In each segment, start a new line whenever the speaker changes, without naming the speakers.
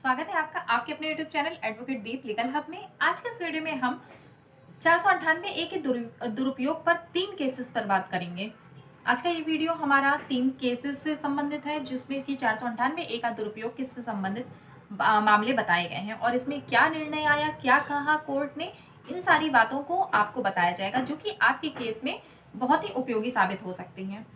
स्वागत है आपका आपके अपने यूट्यूब चैनल एडवोकेट दीप लीगल हब में। आज के इस वीडियो में हम 498 ए के दुरुपयोग पर 3 केसेस पर बात करेंगे। आज का ये वीडियो हमारा 3 केसेस से संबंधित है, जिसमें कि 498 ए का दुरुपयोग किससे संबंधित मामले बताए गए हैं और इसमें क्या निर्णय आया, क्या कहा कोर्ट ने, इन सारी बातों को आपको बताया जाएगा, जो कि आपके केस में बहुत ही उपयोगी साबित हो सकती हैं।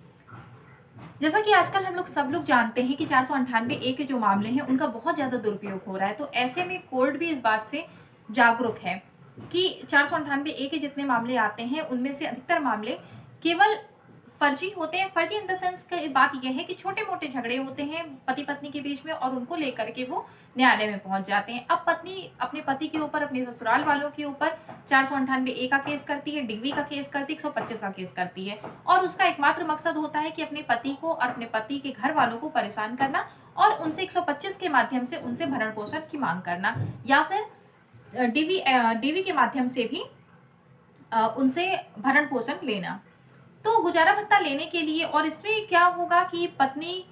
जैसा कि आजकल हम लोग सब लोग जानते हैं कि 498 ए के जो मामले हैं उनका बहुत ज़्यादा दुरुपयोग हो रहा है, तो ऐसे में कोर्ट भी इस बात से जागरूक है कि 498 ए के जितने मामले आते हैं उनमें से अधिकतर मामले केवल फर्जी होते हैं। फर्जी इन द सेंस की बात यह है कि छोटे मोटे झगड़े होते हैं पति पत्नी के बीच में और उनको लेकर के वो न्यायालय में पहुंच जाते हैं। अब पत्नी अपने पति के ऊपर, अपने ससुराल वालों के ऊपर 498 ए का केस करती है, डीवी का केस करती है, 125 का केस करती है और उसका एकमात्र मकसद होता है कि अपने पति को और अपने पति के घर वालों को परेशान करना और उनसे 125 के माध्यम से उनसे भरण पोषण की मांग करना या फिर डीवी के माध्यम से भी उनसे भरण पोषण लेना। तो गुजारा भत्ता लेने के लिए, और इसमें क्या होगा कि पत्नी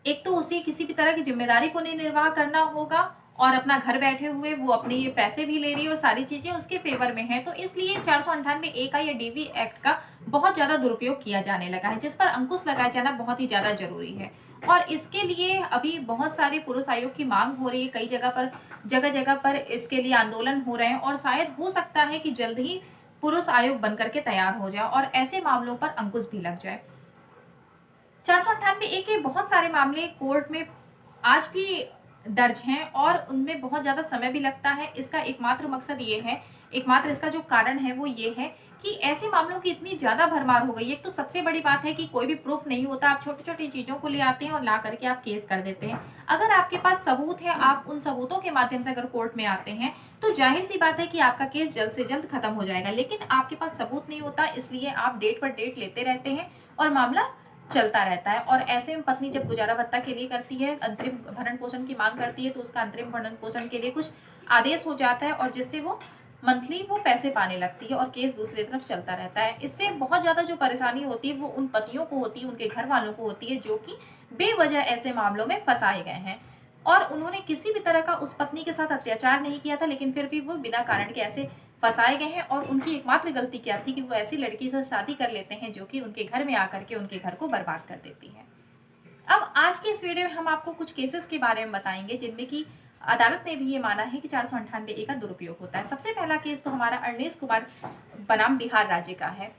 एक तो उसे किसी भी तरह की जिम्मेदारी को नहीं निर्वाह करना होगा और अपना घर बैठे हुए वो अपने ये पैसे भी ले रही है और सारी चीजें उसके फेवर में हैं, तो इसलिए 498 ए का या डीवी एक्ट का बहुत ज्यादा दुरुपयोग किया जाने लगा है, जिस पर अंकुश लगाया जाना बहुत ही ज्यादा जरूरी है। और इसके लिए अभी बहुत सारे पुरुष आयोग की मांग हो रही है, कई जगह जगह पर इसके लिए आंदोलन हो रहे हैं और शायद हो सकता है कि जल्द ही पुरुष आयोग बनकर के तैयार हो जाए और ऐसे मामलों पर अंकुश भी लग जाए। 498 ए के बहुत सारे मामले कोर्ट में आज भी दर्ज हैं और उनमें बहुत ज्यादा समय भी लगता है। इसका एकमात्र मकसद ये है, एकमात्र इसका जो कारण है वो ये है कि ऐसे मामलों की इतनी ज्यादा भरमार हो गई है। एक तो सबसे बड़ी बात है कि कोई भी प्रूफ नहीं होता, आप छोटी छोटी चीजों को ले आते हैं और ला करके आप केस कर देते हैं। अगर आपके पास सबूत है, आप उन सबूतों के माध्यम से अगर कोर्ट में आते हैं तो जाहिर सी बात है कि आपका केस जल्द से जल्द खत्म हो जाएगा, लेकिन आपके पास सबूत नहीं होता, इसलिए आप डेट पर डेट लेते रहते हैं और मामला चलता रहता है। और ऐसे में पत्नी जब गुजारा भत्ता के लिए करती है, अंतरिम भरण पोषण की मांग करती है, तो उसका अंतरिम भरण पोषण के लिए कुछ आदेश हो जाता है और जिससे वो मंथली वो पैसे पाने लगती है और केस दूसरी तरफ चलता रहता है। इससे बहुत ज्यादा जो परेशानी होती है वो उन पतियों को होती है, उनके घर वालों को होती है, जो कि बेवजह ऐसे मामलों में फंसाए गए हैं और उन्होंने किसी भी तरह का उस पत्नी के साथ अत्याचार नहीं किया था, लेकिन फिर भी वो बिना कारण के ऐसे फंसाए गए हैं। और उनकी एकमात्र गलती क्या थी कि वो ऐसी लड़की से शादी कर लेते हैं जो कि उनके घर में आकर के उनके घर को बर्बाद कर देती है। अब आज के इस वीडियो में हम आपको कुछ केसेस के बारे में बताएंगे जिनमें कि अदालत ने भी ये माना है कि 498 ए का दुरुपयोग होता है। सबसे पहला केस तो हमारा अरनेश कुमार बनाम बिहार राज्य का है।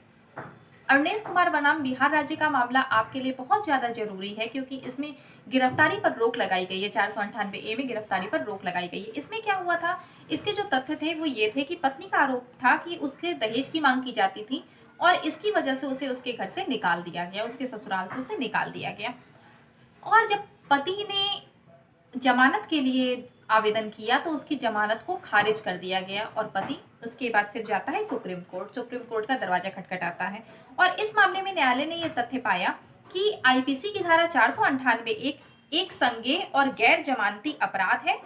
अरनेश कुमार बनाम बिहार राज्य का मामला आपके लिए बहुत ज्यादा जरूरी है क्योंकि इसमें गिरफ्तारी पर रोक लगाई गई है। 498 ए में गिरफ्तारी पर रोक लगाई गई है। इसमें क्या हुआ था, इसके जो तथ्य थे वो ये थे कि पत्नी का आरोप था कि उसके दहेज की मांग की जाती थी और इसकी वजह से उसे उसके घर से निकाल दिया गया, उसके ससुराल से उसे निकाल दिया गया। और जब पति ने जमानत के लिए आवेदन किया तो उसकी जमानत को खारिज कर दिया गया और पति उसके बाद फिर जाता है सुप्रीम कोर्ट का दरवाजा खटखटाता है। और इस मामले में न्यायालय ने यह तथ्य पाया कि आईपीसी की धारा 498 एक संज्ञेय और गैर जमानती अपराध है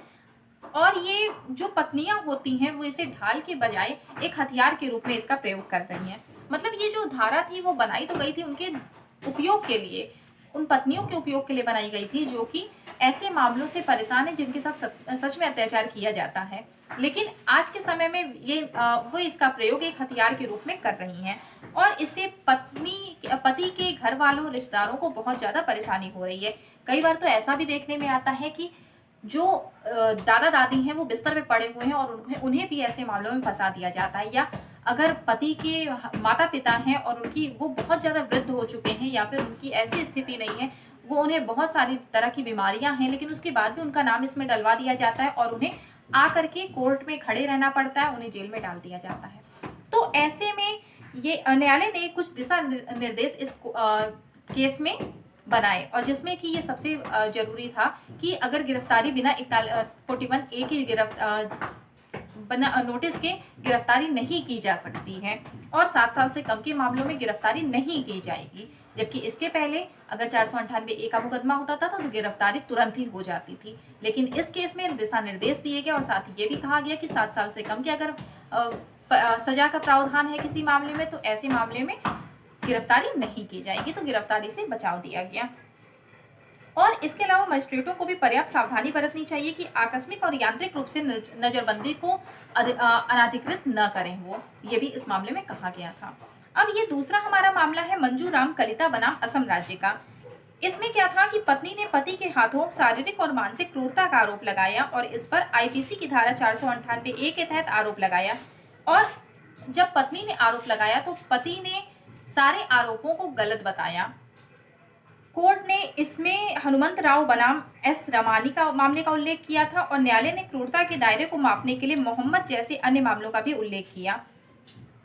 और ये जो पत्नियां होती हैं वो इसे ढाल के बजाय एक हथियार के रूप में इसका प्रयोग कर रही हैं। मतलब ये जो धारा थी वो बनाई तो गई थी उनके उपयोग के लिए, उन पत्नियों के उपयोग के लिए बनाई गई थी जो कि ऐसे मामलों से परेशान है जिनके साथ सच में अत्याचार किया जाता है, लेकिन आज के समय में ये वो इसका प्रयोग एक हथियार के रूप में कर रही हैं और इससे पति के घर वालों, रिश्तेदारों को बहुत ज्यादा परेशानी हो रही है। कई बार तो ऐसा भी देखने में आता है कि जो दादा दादी हैं वो बिस्तर पे पड़े हुए हैं और उन्हें भी ऐसे मामलों में फंसा दिया जाता है, या अगर पति के माता पिता हैं और वो बहुत ज्यादा वृद्ध हो चुके हैं या फिर उनकी ऐसी स्थिति नहीं है, वो उन्हें बहुत सारी तरह की बीमारियां हैं, लेकिन उसके बाद भी उनका नाम इसमें डलवा दिया जाता है और उन्हें आकर के कोर्ट में खड़े रहना पड़ता है, उन्हें जेल में डाल दिया जाता है। तो ऐसे में ये न्यायालय ने कुछ दिशा निर्देश इस केस में बनाए और जिसमें कि ये सबसे जरूरी था कि अगर गिरफ्तारी बिना 41 ए की नोटिस के गिरफ्तारी नहीं की जा सकती है और 7 साल से कम के मामलों में गिरफ्तारी नहीं की जाएगी, जबकि इसके पहले अगर 498 ए का मुकदमा होता था तो गिरफ्तारी तुरंत ही हो जाती थी। लेकिन इस केस में दिशा निर्देश दिए गए और साथ ही ये भी कहा गया कि 7 साल से कम के अगर सजा का प्रावधान है किसी मामले में तो ऐसे मामले में गिरफ्तारी नहीं की जाएगी, तो गिरफ्तारी से बचाव दिया गया। और इसके अलावा मजिस्ट्रेटों को भी पर्याप्त सावधानी बरतनी चाहिए कि आकस्मिक और यांत्रिक रूप से नजरबंदी को अनाधिकृत न करें। वो ये भी इस मामले में कहा गया था। अब ये दूसरा हमारा मामला है मंजू राम कलिता बनाम असम राज्य का। इसमें क्या था कि पत्नी ने पति के हाथों शारीरिक और मानसिक क्रूरता का आरोप लगाया और इस पर आईपीसी की धारा 498 ए के तहत आरोप लगाया। और जब पत्नी ने आरोप लगाया तो पति ने सारे आरोपों को गलत बताया। कोर्ट ने इसमें हनुमंत राव बनाम एस रमानी का मामले का उल्लेख किया था और न्यायालय ने क्रूरता के दायरे को मापने के लिए मोहम्मद जैसे अन्य मामलों का भी उल्लेख किया।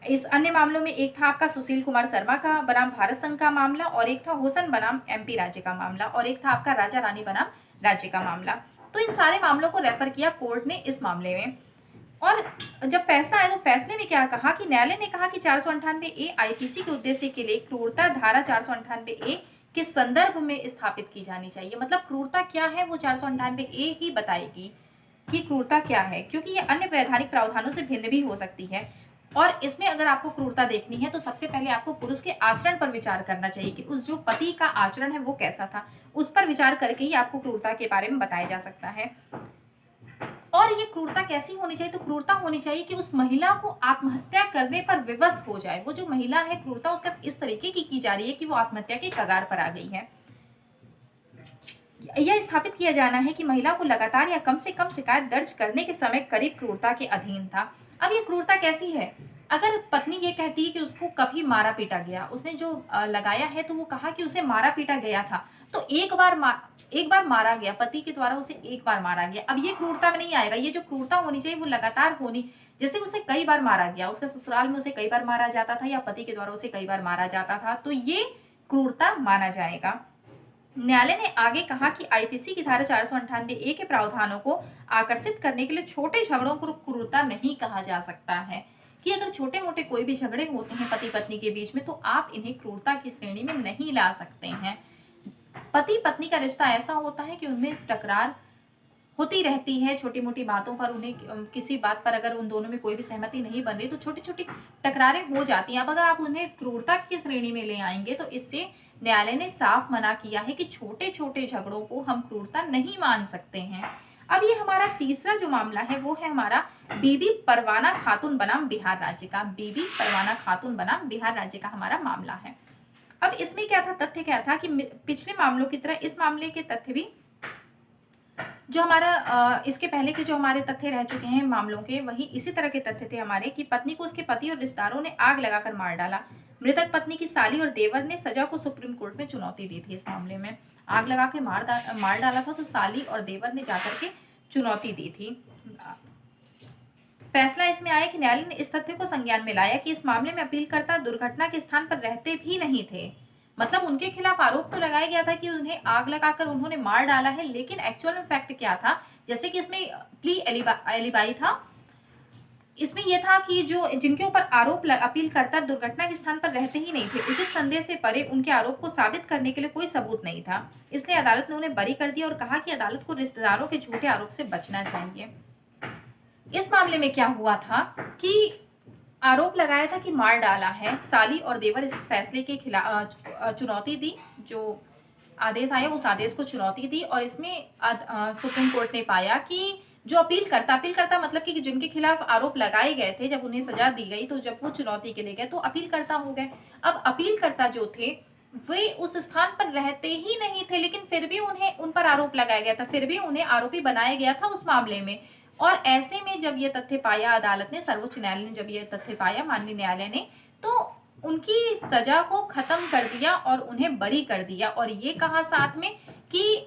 इस अन्य मामलों में एक था आपका सुशील कुमार शर्मा का बनाम भारत संघ का मामला, और एक था हुसन बनाम एमपी राज्य का मामला, और एक था आपका राजा रानी बनाम राज्य का मामला। तो इन सारे मामलों को रेफर किया कोर्ट ने इस मामले में। और जब फैसला आया तो फैसले में क्या कहा कि न्यायालय ने कहा कि 498 आईपीसी के उद्देश्य के लिए क्रूरता धारा 498 के संदर्भ में स्थापित की जानी चाहिए। मतलब क्रूरता क्या है वो 498 ही बताएगी कि क्रूरता क्या है, क्योंकि ये अन्य वैधानिक प्रावधानों से भिन्न भी हो सकती है। और इसमें अगर आपको क्रूरता देखनी है तो सबसे पहले आपको पुरुष के आचरण पर विचार करना चाहिए कि उस जो पति का आचरण है वो कैसा था, उस पर विचार करके ही आपको क्रूरता के बारे में बताया जा सकता है। और ये क्रूरता कैसी होनी चाहिए, तो क्रूरता होनी चाहिए कि उस महिला को आत्महत्या करने पर विवश हो जाए। वो जो महिला है क्रूरता उसका इस तरीके की जा रही है कि वो आत्महत्या के कगार पर आ गई है। यह स्थापित किया जाना है कि महिला को लगातार या कम से कम शिकायत दर्ज करने के समय करीब क्रूरता के अधीन था। अब ये क्रूरता कैसी है, अगर पत्नी ये कहती है कि उसको कभी मारा पीटा गया, उसने जो लगाया है तो वो कहा कि उसे मारा पीटा गया था, तो एक बार मारा गया, पति के द्वारा उसे एक बार मारा गया। अब ये क्रूरता में नहीं आएगा। ये जो क्रूरता होनी चाहिए वो लगातार होनी, जैसे उसे कई बार मारा गया, उसके ससुराल में उसे कई बार मारा जाता था या पति के द्वारा उसे कई बार मारा जाता था, तो ये क्रूरता माना जाएगा। न्यायालय ने आगे कहा कि आईपीसी की धारा 498 के प्रावधानों को आकर्षित करने के लिए छोटे झगड़ों को क्रूरता नहीं कहा जा सकता है, कि अगर छोटे मोटे कोई भी झगड़े होते हैं पति पत्नी के बीच में तो आप इन्हें क्रूरता की श्रेणी में नहीं ला सकते हैं। पति पत्नी का रिश्ता ऐसा होता है कि उनमें तकरार होती रहती है, छोटी मोटी बातों पर, उन्हें किसी बात पर अगर उन दोनों में कोई भी सहमति नहीं बन रही तो छोटी छोटी टकरारें हो जाती हैं। अब अगर आप उन्हें क्रूरता की श्रेणी में ले आएंगे तो इससे न्यायालय ने साफ मना किया है कि छोटे छोटे झगड़ों को हम क्रूरता नहीं मान सकते हैं। अब ये हमारा तीसरा जो मामला है वो है हमारा बीबी परवाना खातून बनाम बिहार राज्य का। बीबी परवाना खातून बनाम बिहार राज्य का हमारा मामला है। अब इसमें क्या था, तथ्य क्या था कि पिछले मामलों की तरह इस मामले के तथ्य भी जो हमारा इसके पहले के जो हमारे तथ्य रह चुके हैं मामलों के, वही इसी तरह के तथ्य थे हमारे कि पत्नी को उसके पति और रिश्तेदारों ने आग लगाकर मार डाला। मृतक पत्नी की साली और देवर ने सजा को सुप्रीम कोर्ट में चुनौती दी थी। इस मामले में आग लगा के मार डाला था तो साली और देवर ने जाकर के चुनौती दी थी। फैसला इसमें आया कि न्यायालय ने इस तथ्य को संज्ञान में लाया कि इस मामले में अपीलकर्ता दुर्घटना के स्थान पर रहते भी नहीं थे। मतलब उनके खिलाफ आरोप तो लगाया गया था कि उन्हें आग लगाकर उन्होंने मार डाला है, लेकिन एक्चुअल में फैक्ट क्या था, जैसे कि इसमें प्ली एलिबाई था, इसमें यह था कि जो जिनके ऊपर आरोप अपीलकर्ता दुर्घटना के स्थान पर रहते ही नहीं थे, उचित संदेह से परे उनके आरोप को साबित करने के लिए कोई सबूत नहीं था, इसलिए अदालत ने उन्हें बरी कर दिया और कहा कि अदालत को रिश्तेदारों के झूठे आरोप से बचना चाहिए। इस मामले में क्या हुआ था कि आरोप लगाया था कि मार डाला है, साली और देवर इस फैसले के खिलाफ चुनौती दी, जो आदेश आया उस आदेश को चुनौती दी और इसमें सुप्रीम कोर्ट ने पाया कि जो अपीलकर्ता मतलब कि जिनके खिलाफ आरोप लगाए गए थे, जब उन्हें सजा दी गई तो जब वो चुनौती के लिए गए तो अपीलकर्ता हो गए। अब अपीलकर्ता जो थे वे उस स्थान पर रहते ही नहीं थे, लेकिन फिर भी उन पर आरोप लगाया गया था, फिर भी उन्हें आरोपी बनाया गया था उस मामले में। और ऐसे में जब ये तथ्य पाया अदालत ने, सर्वोच्च न्यायालय ने जब ये तथ्य पाया, माननीय न्यायालय ने, तो उनकी सजा को खत्म कर दिया और उन्हें बरी कर दिया और ये कहा साथ में कि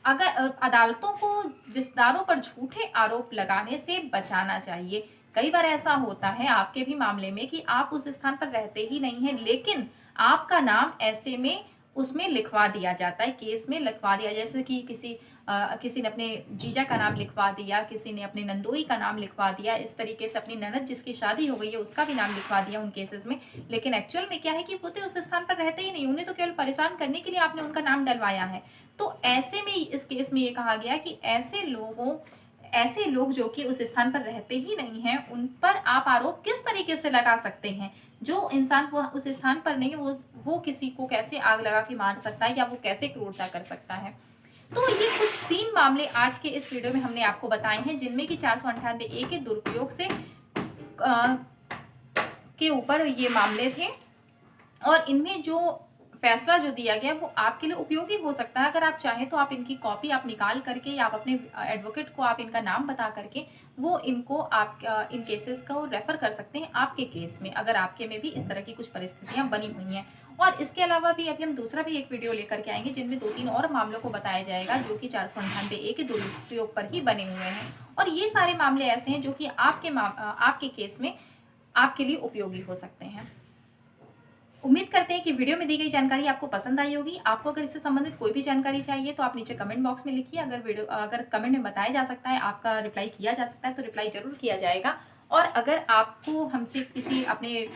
अगर अदालतों को रिश्तेदारों पर झूठे आरोप लगाने से बचाना चाहिए। कई बार ऐसा होता है आपके भी मामले में कि आप उस स्थान पर रहते ही नहीं हैं, लेकिन आपका नाम ऐसे में उसमें लिखवा दिया जाता है, केस में लिखवा दिया, जैसे कि किसी ने अपने जीजा का नाम लिखवा दिया, किसी ने अपने नंदोई का नाम लिखवा दिया, इस तरीके से अपनी ननद जिसकी शादी हो गई है उसका भी नाम लिखवा दिया उन केसेस में। लेकिन एक्चुअल में क्या है कि वो तो उस स्थान पर रहते ही नहीं, उन्हें तो केवल परेशान करने के लिए आपने उनका नाम डलवाया है। तो ऐसे में इस केस में ये कहा गया कि ऐसे लोगों ऐसे लोग जो कि उस स्थान पर रहते ही नहीं हैं, उन पर आप आरोप किस तरीके से लगा सकते हैं? जो इंसान वो उस स्थान पर नहीं है, वो किसी को कैसे आग लगा के मार सकता है या वो कैसे क्रूरता कर सकता है? तो ये कुछ 3 मामले आज के इस वीडियो में हमने आपको बताए हैं, जिनमें कि 498 ए के दुरुपयोग से के ऊपर ये मामले थे और इनमें जो फैसला जो दिया गया वो आपके लिए उपयोगी हो सकता है। अगर आप चाहें तो आप इनकी कॉपी आप निकाल करके या आप अपने एडवोकेट को आप इनका नाम बता करके वो इनको आप इन केसेस को रेफर कर सकते हैं आपके केस में, अगर आपके में भी इस तरह की कुछ परिस्थितियां बनी हुई हैं। और इसके अलावा भी अभी हम दूसरा भी एक वीडियो लेकर के आएंगे, जिनमें 2-3 और मामलों को बताया जाएगा जो कि 498 ए के दुरुपयोग पर ही बने हुए हैं। और ये सारे मामले ऐसे हैं जो कि आपके केस में आपके लिए उपयोगी हो सकते हैं। उम्मीद करते हैं कि वीडियो में दी गई जानकारी आपको पसंद आई होगी। आपको अगर इससे संबंधित कोई भी जानकारी चाहिए तो आप नीचे कमेंट बॉक्स में लिखिए। अगर कमेंट में बताया जा सकता है, आपका रिप्लाई किया जा सकता है, तो रिप्लाई जरूर किया जाएगा। और अगर आपको हमसे किसी अपने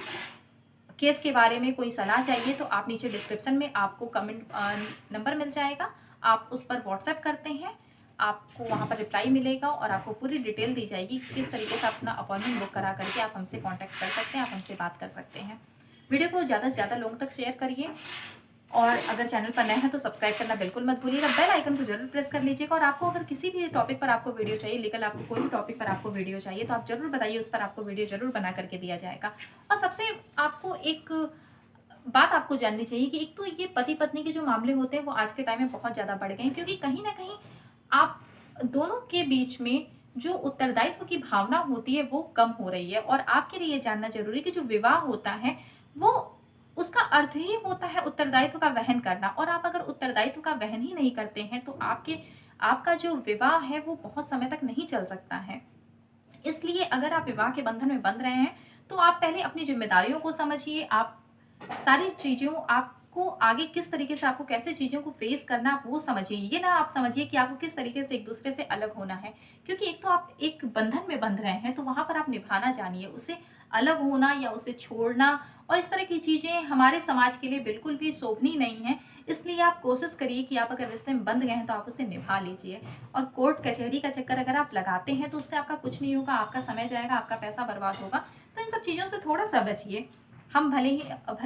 केस के बारे में कोई सलाह चाहिए तो आप नीचे डिस्क्रिप्शन में आपको कमेंट नंबर मिल जाएगा, आप उस पर व्हाट्सएप करते हैं, आपको वहाँ पर रिप्लाई मिलेगा और आपको पूरी डिटेल दी जाएगी किस तरीके से अपना अपॉइंटमेंट बुक करा करके आप हमसे कांटेक्ट कर सकते हैं, आप हमसे बात कर सकते हैं। वीडियो को ज़्यादा से ज़्यादा लोगों तक शेयर करिए और अगर चैनल पर नए हैं तो सब्सक्राइब करना बिल्कुल मत भूलिएगा, बेल आइकन को जरूर प्रेस कर लीजिएगा। और आपको अगर किसी भी टॉपिक पर आपको वीडियो चाहिए, लीगल आपको कोई भी टॉपिक पर आपको वीडियो चाहिए तो आप जरूर बताइए, उस पर आपको वीडियो जरूर बना करके दिया जाएगा। और सबसे आपको एक बात आपको जाननी चाहिए कि एक तो ये पति पत्नी के जो मामले होते हैं वो आज के टाइम में बहुत ज़्यादा बढ़ गए हैं, क्योंकि कहीं ना कहीं आप दोनों के बीच में जो उत्तरदायित्व की भावना होती है वो कम हो रही है। और आपके लिए ये जानना जरूरी है कि जो विवाह होता है वो उसका अर्थ ही होता है उत्तरदायित्व का वहन करना। और आप अगर उत्तरदायित्व का वहन ही नहीं करते हैं तो आपका जो विवाह है वो बहुत समय तक नहीं चल सकता है। इसलिए अगर आप विवाह के बंधन में बंध रहे हैं तो आप पहले अपनी जिम्मेदारियों को समझिए, आप सारी चीज़ों आपको आगे किस तरीके से आपको कैसे चीज़ों को फेस करना आप वो समझिए। ये ना आप समझिए कि आपको किस तरीके से एक दूसरे से अलग होना है, क्योंकि एक तो आप एक बंधन में बंध रहे हैं तो वहाँ पर आप निभाना जानिए। उसे अलग होना या उसे छोड़ना और इस तरह की चीज़ें हमारे समाज के लिए बिल्कुल भी शोभनीय नहीं है। इसलिए आप कोशिश करिए कि आप अगर रिश्ते में बंध गए हैं तो आप उसे निभा लीजिए। और कोर्ट कचहरी का चक्कर अगर आप लगाते हैं तो उससे आपका कुछ नहीं होगा, आपका समय जाएगा, आपका पैसा बर्बाद होगा। तो इन सब चीज़ों से थोड़ा सा बचिए। हम भले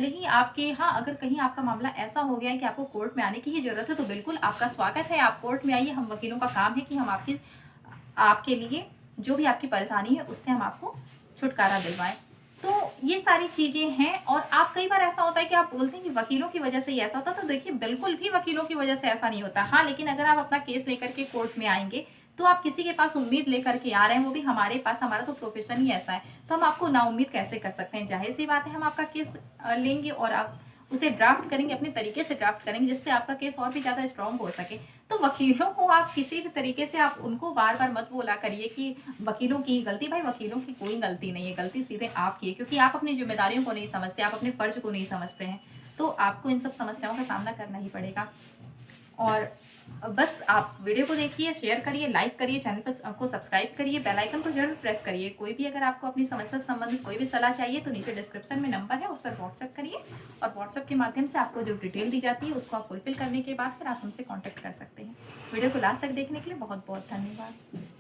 ही आपके यहाँ अगर कहीं आपका मामला ऐसा हो गया है कि आपको कोर्ट में आने की ही ज़रूरत है तो बिल्कुल आपका स्वागत है, आप कोर्ट में आइए। हम वकीलों का काम है कि हम आपके लिए जो भी आपकी परेशानी है उससे हम आपको छुटकारा दिलवाएं। तो ये सारी चीज़ें हैं। और आप कई बार ऐसा होता है कि आप बोलते हैं कि वकीलों की वजह से ही ऐसा होता है, तो देखिए बिल्कुल भी वकीलों की वजह से ऐसा नहीं होता। हाँ, लेकिन अगर आप अपना केस लेकर के कोर्ट में आएंगे तो आप किसी के पास उम्मीद लेकर के आ रहे हैं, वो भी हमारे पास, हमारा तो प्रोफेशन ही ऐसा है, तो हम आपको नाउम्मीद कैसे कर सकते हैं। जाहिर सी बात है हम आपका केस लेंगे और आप उसे ड्राफ्ट करेंगे, अपने तरीके से ड्राफ्ट करेंगे जिससे आपका केस और भी ज़्यादा स्ट्रांग हो सके। तो वकीलों को आप किसी भी तरीके से आप उनको बार बार मत बोला करिए कि वकीलों की गलती। भाई वकीलों की कोई गलती नहीं है, गलती सीधे आपकी है, क्योंकि आप अपनी जिम्मेदारियों को नहीं समझते, आप अपने फर्ज को नहीं समझते हैं। तो आपको इन सब समस्याओं का सामना करना ही पड़ेगा। और बस आप वीडियो को देखिए, शेयर करिए, लाइक करिए, चैनल पर को सब्सक्राइब करिए, बेल आइकन को जरूर प्रेस करिए। कोई भी अगर आपको अपनी समस्या से संबंधित कोई भी सलाह चाहिए तो नीचे डिस्क्रिप्शन में नंबर है, उस पर व्हाट्सएप करिए और व्हाट्सएप के माध्यम से आपको जो डिटेल दी जाती है उसको आप फुलफिल करने के बाद फिर आप हमसे कॉन्टैक्ट कर सकते हैं। वीडियो को लास्ट तक देखने के लिए बहुत बहुत धन्यवाद।